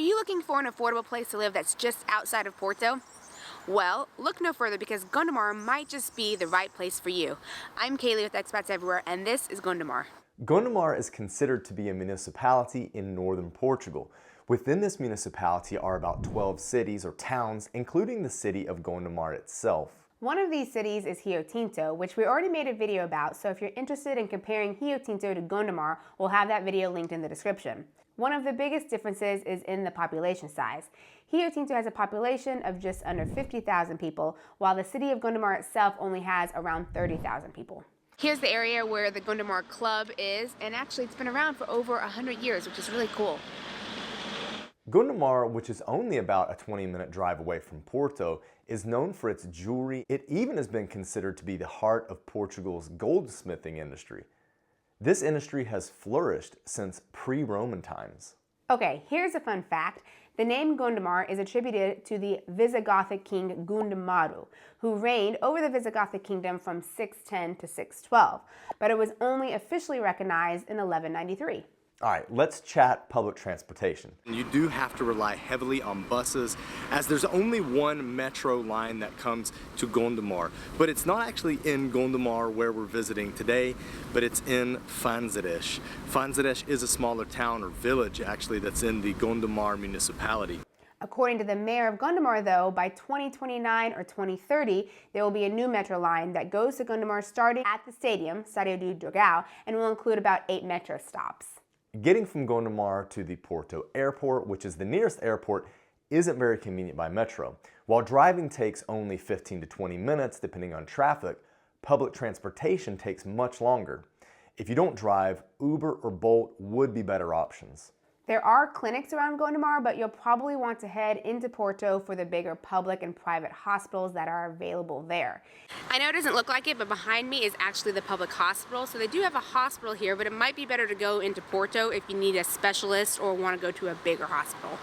you looking for an affordable place to live that's just outside of Porto? Well, look no further because Gondomar might just be the right place for you. I'm Kalie with Expats Everywhere, and this is Gondomar. Gondomar is considered to be a municipality in northern Portugal. Within this municipality are about 12 cities or towns, including the city of Gondomar itself. One of these cities is Rio Tinto, which we already made a video about, so if you're interested in comparing Rio Tinto to Gondomar, we'll have that video linked in the description. One of the biggest differences is in the population size. Rio Tinto has a population of just under 50,000 people, while the city of Gondomar itself only has around 30,000 people. Here's the area where the Gondomar Club is, and actually it's been around for over 100 years, which is really cool. Gondomar, which is only about a 20-minute drive away from Porto, is known for its jewelry. It even has been considered to be the heart of Portugal's goldsmithing industry. This industry has flourished since pre-Roman times. Okay, here's a fun fact. The name Gondomar is attributed to the Visigothic king Gondomaru, who reigned over the Visigothic kingdom from 610 to 612, but it was only officially recognized in 1193. All right, let's chat public transportation. You do have to rely heavily on buses, as there's only one metro line that comes to Gondomar. But it's not actually in Gondomar where we're visiting today, but it's in Fanzeres. Fanzeres is a smaller town or village actually that's in the Gondomar municipality. According to the mayor of Gondomar, though, by 2029 or 2030, there will be a new metro line that goes to Gondomar starting at the stadium, Stadio do Dragão, and will include about 8 metro stops. Getting from Gondomar to the Porto airport, which is the nearest airport, isn't very convenient by metro. While driving takes only 15 to 20 minutes, depending on traffic, public transportation takes much longer. If you don't drive, Uber or Bolt would be better options. There are clinics around Gondomar, but you'll probably want to head into Porto for the bigger public and private hospitals that are available there. I know it doesn't look like it, but behind me is actually the public hospital. So they do have a hospital here, but it might be better to go into Porto if you need a specialist or want to go to a bigger hospital.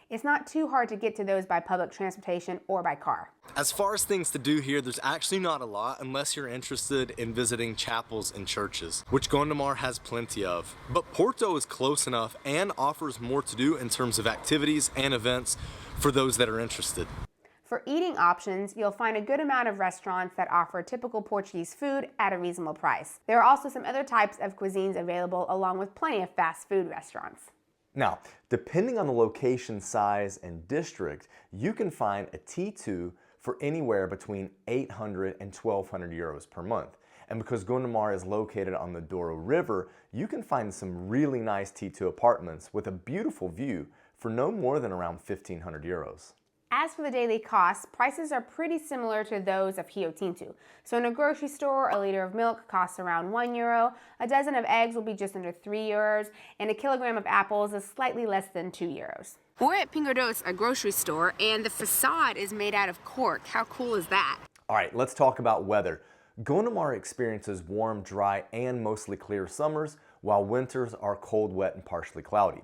It's not too hard to get to those by public transportation or by car. As far as things to do here, there's actually not a lot unless you're interested in visiting chapels and churches, which Gondomar has plenty of. But Porto is close enough and offers more to do in terms of activities and events for those that are interested. For eating options, you'll find a good amount of restaurants that offer typical Portuguese food at a reasonable price. There are also some other types of cuisines available, along with plenty of fast food restaurants. Now, depending on the location, size, and district, you can find a T2 for anywhere between 800 and 1,200 euros per month. And because Gondomar is located on the Douro River, you can find some really nice T2 apartments with a beautiful view for no more than around 1,500 euros. As for the daily costs, prices are pretty similar to those of Rio Tinto. So in a grocery store, a liter of milk costs around €1, a dozen of eggs will be just under €3, and a kilogram of apples is slightly less than €2. We're at Pingo Doce, a grocery store, and the facade is made out of cork. How cool is that? All right, let's talk about weather. Gondomar experiences warm, dry, and mostly clear summers, while winters are cold, wet, and partially cloudy.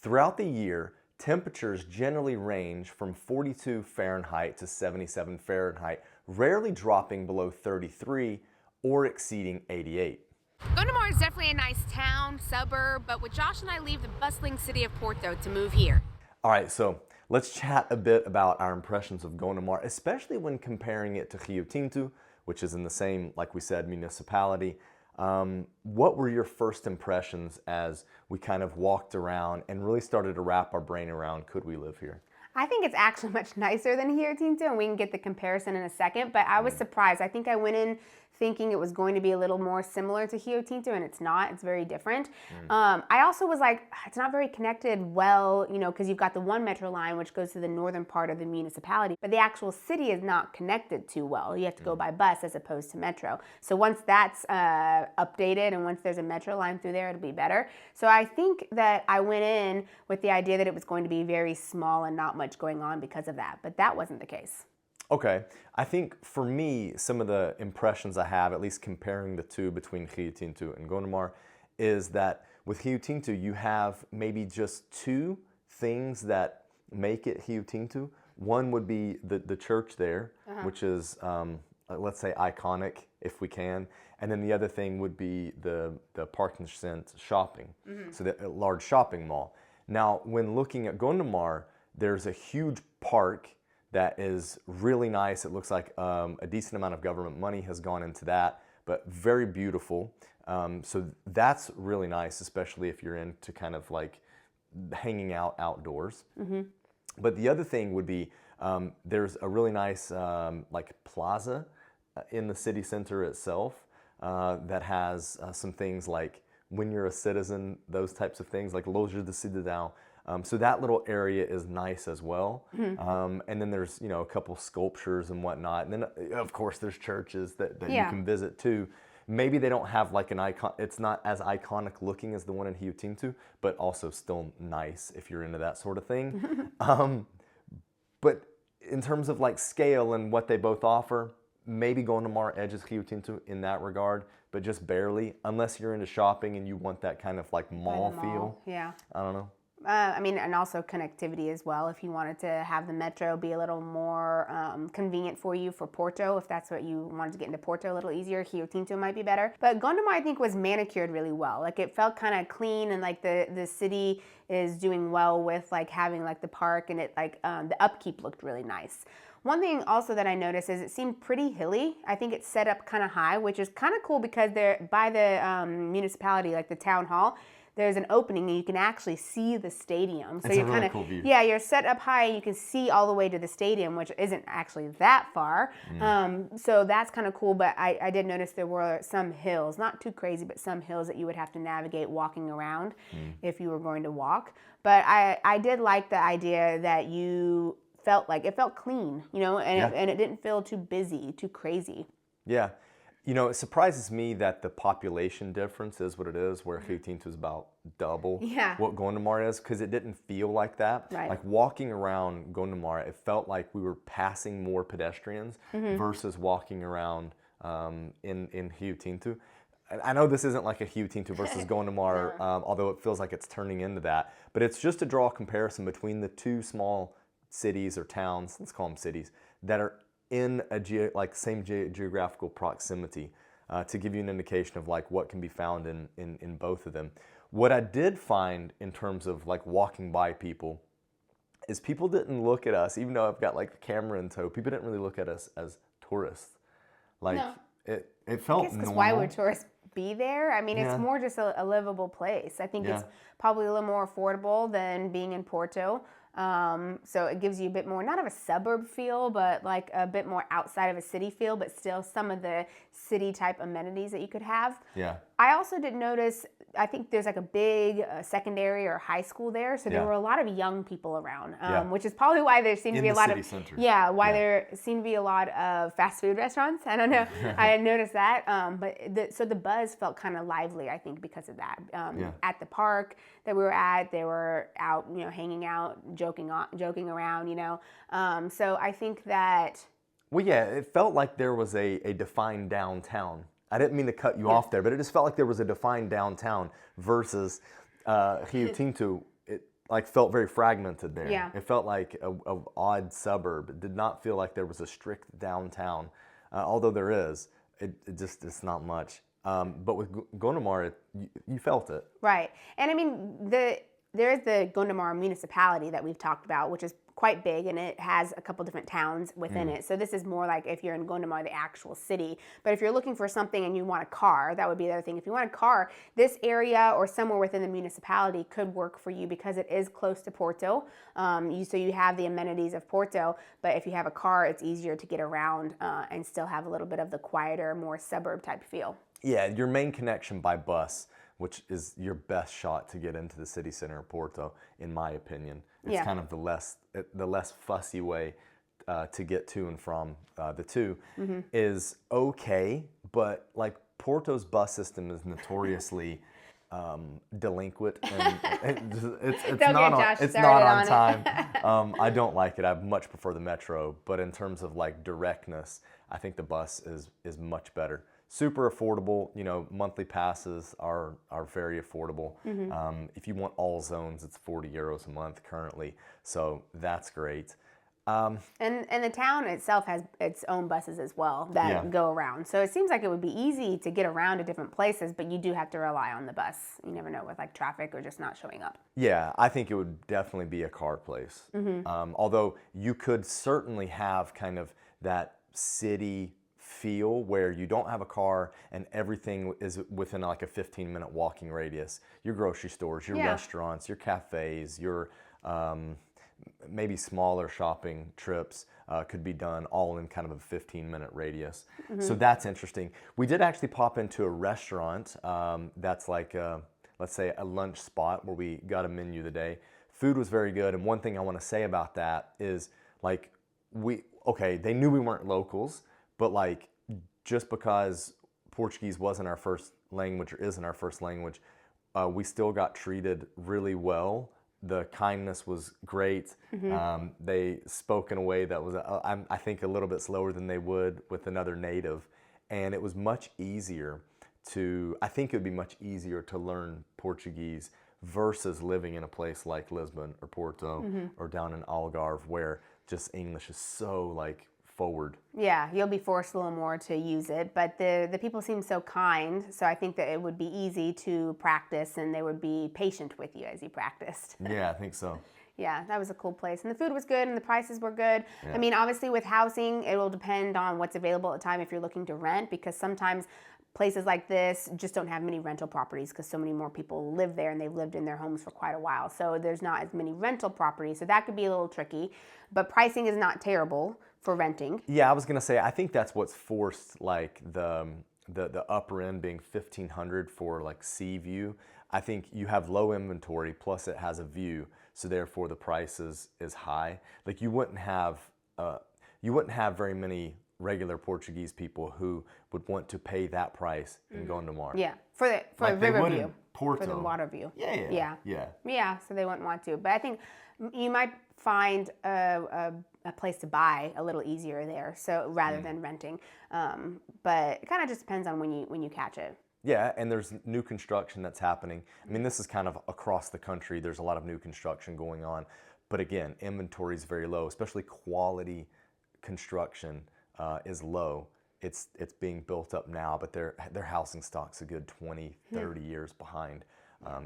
Throughout the year, temperatures generally range from 42 Fahrenheit to 77 Fahrenheit, rarely dropping below 33 or exceeding 88. Gondomar is definitely a nice town, suburb, but would Josh and I leave the bustling city of Porto to move here? All right, so let's chat a bit about our impressions of Gondomar, especially when comparing it to Rio Tinto, which is in the same, like we said, municipality. What were your first impressions as we kind of walked around and really started to wrap our brain around, could we live here? I think it's actually much nicer than Rio Tinto, and we can get the comparison in a second, but I was surprised. I think I went in thinking it was going to be a little more similar to Rio Tinto, and it's not. It's very different. I also was like, it's not very connected well, you know, because you've got the one metro line which goes to the northern part of the municipality, but the actual city is not connected too well. You have to go by bus as opposed to metro. So once that's updated and once there's a metro line through there, it'll be better. So I think that I went in with the idea that it was going to be very small and not much going on because of that, but that wasn't the case. Okay, I think for me, some of the impressions I have, at least comparing the two between Rio Tinto and Gondomar, is that with Rio Tinto, you have maybe just two things that make it Rio Tinto. One would be the church there, which is, let's say, iconic, if we can. And then the other thing would be the Park and Cent shopping, so the large shopping mall. Now, when looking at Gondomar, there's a huge park that is really nice. It looks like a decent amount of government money has gone into that, but very beautiful. So that's really nice, especially if you're into kind of like hanging out outdoors. But the other thing would be there's a really nice like plaza in the city center itself that has some things like when you're a citizen, those types of things like loge de citoyen. So that little area is nice as well. And then there's, you know, a couple sculptures and whatnot. And then of course there's churches that you can visit too. Maybe they don't have like an icon, it's not as iconic looking as the one in Rio Tinto, but also still nice if you're into that sort of thing. But in terms of like scale and what they both offer, maybe Gondomar edges Rio Tinto in that regard, but just barely, unless you're into shopping and you want that kind of like mall feel. Yeah. I don't know. I mean, and also connectivity as well. If you wanted to have the metro be a little more convenient for you for Porto, if that's what you wanted to get into Porto a little easier, Rio Tinto might be better. But Gondomar, I think, was manicured really well. Like it felt kind of clean, and like the city is doing well with like having like the park, and it like the upkeep looked really nice. One thing also that I noticed is it seemed pretty hilly. I think it's set up kind of high, which is kind of cool because they're by the municipality, like the town hall. There's an opening and you can actually see the stadium. So it's you're a really kind of cool view. Yeah, you're set up high and you can see all the way to the stadium, which isn't actually that far. So that's kind of cool. But I did notice there were some hills, not too crazy, but some hills that you would have to navigate walking around if you were going to walk. But I did like the idea that you felt like it felt clean, you know, and it didn't feel too busy, too crazy. Yeah. You know, it surprises me that the population difference is what it is, where Rio Tinto is about double what Gondomar is, because it didn't feel like that. Right. Like walking around Gondomar, it felt like we were passing more pedestrians versus walking around in Rio Tinto. I know this isn't like a Rio Tinto versus Gondomar, although it feels like it's turning into that. But it's just to draw a comparison between the two small cities or towns, let's call them cities, that are in a same geographical proximity to give you an indication of like what can be found in both of them. What I did find in terms of like walking by people is people didn't look at us, even though I've got like the camera in tow, people didn't really look at us as tourists. Like it felt normal. Because why would tourists be there? I mean, it's more just a livable place. I think it's probably a little more affordable than being in Porto. So it gives you a bit more, not of a suburb feel, but like a bit more outside of a city feel, but still some of the city type amenities that you could have. Yeah. I also did notice, I think there's like a big secondary or high school there. So there were a lot of young people around, which is probably why there seemed to be a lot of, there seemed to be a lot of fast food restaurants. I don't know. I had noticed that. So the buzz felt kind of lively, I think, because of that. At the park that we were at, they were out, you know, hanging out, joking around, you know. So I think that. Well, yeah, it felt like there was a defined downtown. I didn't mean to cut you off there, but it just felt like there was a defined downtown versus Rio Tinto. It like felt very fragmented there. Yeah. It felt like a odd suburb. It did not feel like there was a strict downtown, although there is. It's not much. But with Gondomar, you felt it. Right, and I mean there is the Gondomar municipality that we've talked about, which is quite big, and it has a couple different towns within it. So this is more like if you're in Gondomar, the actual city. But if you're looking for something and you want a car, that would be the other thing. If you want a car, this area or somewhere within the municipality could work for you because it is close to Porto. So you have the amenities of Porto, but if you have a car, it's easier to get around and still have a little bit of the quieter, more suburb type feel. Yeah, your main connection by bus, which is your best shot to get into the city center of Porto, in my opinion. It's kind of the less fussy way to get to and from the two is okay, but like Porto's bus system is notoriously delinquent, and it's not on time. I don't like it. I much prefer the metro, but in terms of like directness, I think the bus is much better. Super affordable, you know, monthly passes are very affordable. If you want all zones, it's €40 a month currently, so that's great. And the town itself has its own buses as well that go around. So it seems like it would be easy to get around to different places, but you do have to rely on the bus. You never know with like traffic or just not showing up. Yeah, I think it would definitely be a car place. Although you could certainly have kind of that city feel where you don't have a car and everything is within like a 15-minute walking radius. Your grocery stores, your restaurants, your cafes, your maybe smaller shopping trips could be done all in kind of a 15-minute radius. So that's interesting. We did actually pop into a restaurant that's like, let's say, a lunch spot where we got a menu today. Food was very good, and one thing I want to say about that is, like, they knew we weren't locals, but like, just because Portuguese wasn't our first language or isn't our first language, we still got treated really well. The kindness was great. They spoke in a way that was, I think, a little bit slower than they would with another native. And it was much easier I think it would be much easier to learn Portuguese versus living in a place like Lisbon or Porto or down in Algarve where just English is so like forward. Yeah, you'll be forced a little more to use it, but the people seem so kind, so I think that it would be easy to practice and they would be patient with you as you practiced. Yeah, I think so. Yeah, that was a cool place. And the food was good and the prices were good. Yeah. I mean, obviously with housing, it will depend on what's available at the time if you're looking to rent, because sometimes places like this just don't have many rental properties because so many more people live there and they've lived in their homes for quite a while. So there's not as many rental properties. So that could be a little tricky, but pricing is not terrible for renting. Yeah, I was gonna say, I think that's what's forced like the upper end being $1,500 for like sea view. I think you have low inventory plus it has a view, so therefore the price is high. Like you wouldn't have very many regular Portuguese people who would want to pay that price in Gondomar. Yeah, for a river view, Porto. for the water view. Yeah. So they wouldn't want to, but I think you might find a place to buy a little easier there, so rather than renting. But it kind of just depends on when you catch it. Yeah, and there's new construction that's happening. I mean, this is kind of across the country. There's a lot of new construction going on, but again, inventory is very low, especially quality construction is low. It's being built up now, but their housing stock's a good 20, 30 years behind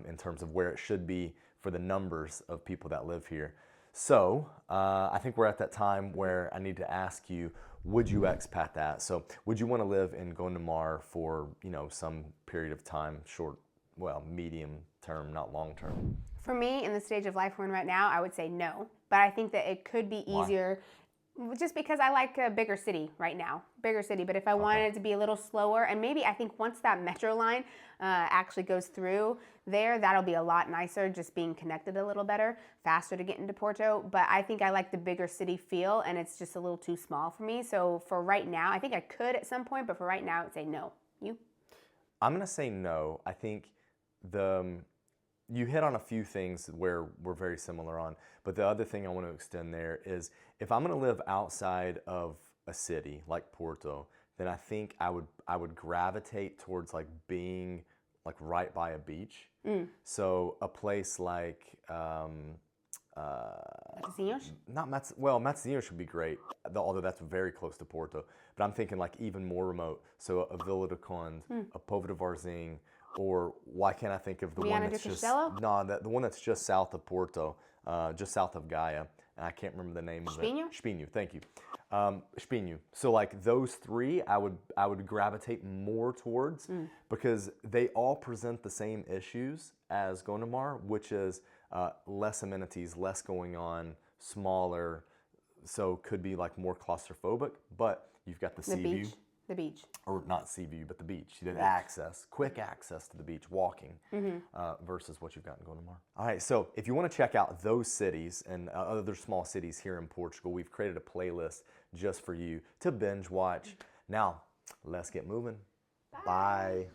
in terms of where it should be for the numbers of people that live here. So I think we're at that time where I need to ask you, would you expat that? So would you want to live in Gondomar for, some period of time, short, medium term, not long term? For me, in the stage of life we're in right now, I would say no. But I think that it could be easier. Why? Just because I like a bigger city right now, but if I wanted it to be a little slower, and maybe I think once that metro line actually goes through there, that'll be a lot nicer, just being connected a little better, faster to get into Porto. But I think I like the bigger city feel, and it's just a little too small for me. So for right now, I think I could at some point, but for right now, I would say no. You? I'm gonna say no. I think you hit on a few things where we're very similar on, but the other thing I want to extend there is if I'm going to live outside of a city like Porto, then I think I would gravitate towards like being like right by a beach. So a place like Matosinhos? Matosinhos would be great, although that's very close to Porto. But I'm thinking like even more remote. So a Vila do Conde, a Povo de Varzim, or why can't I think of the one that's just the one that's just south of Porto, just south of Gaia, and I can't remember the name of it. Espinho, thank you. Espinho. So like those three, I would gravitate more towards because they all present the same issues as Gondomar, which is less amenities, less going on, smaller, so could be like more claustrophobic. But you've got the sea view. The beach. Or not sea view, but the beach. You did access, quick access to the beach, walking, versus what you've got in Gondomar. All right, so if you want to check out those cities and other small cities here in Portugal, we've created a playlist just for you to binge watch. Now, let's get moving. Bye.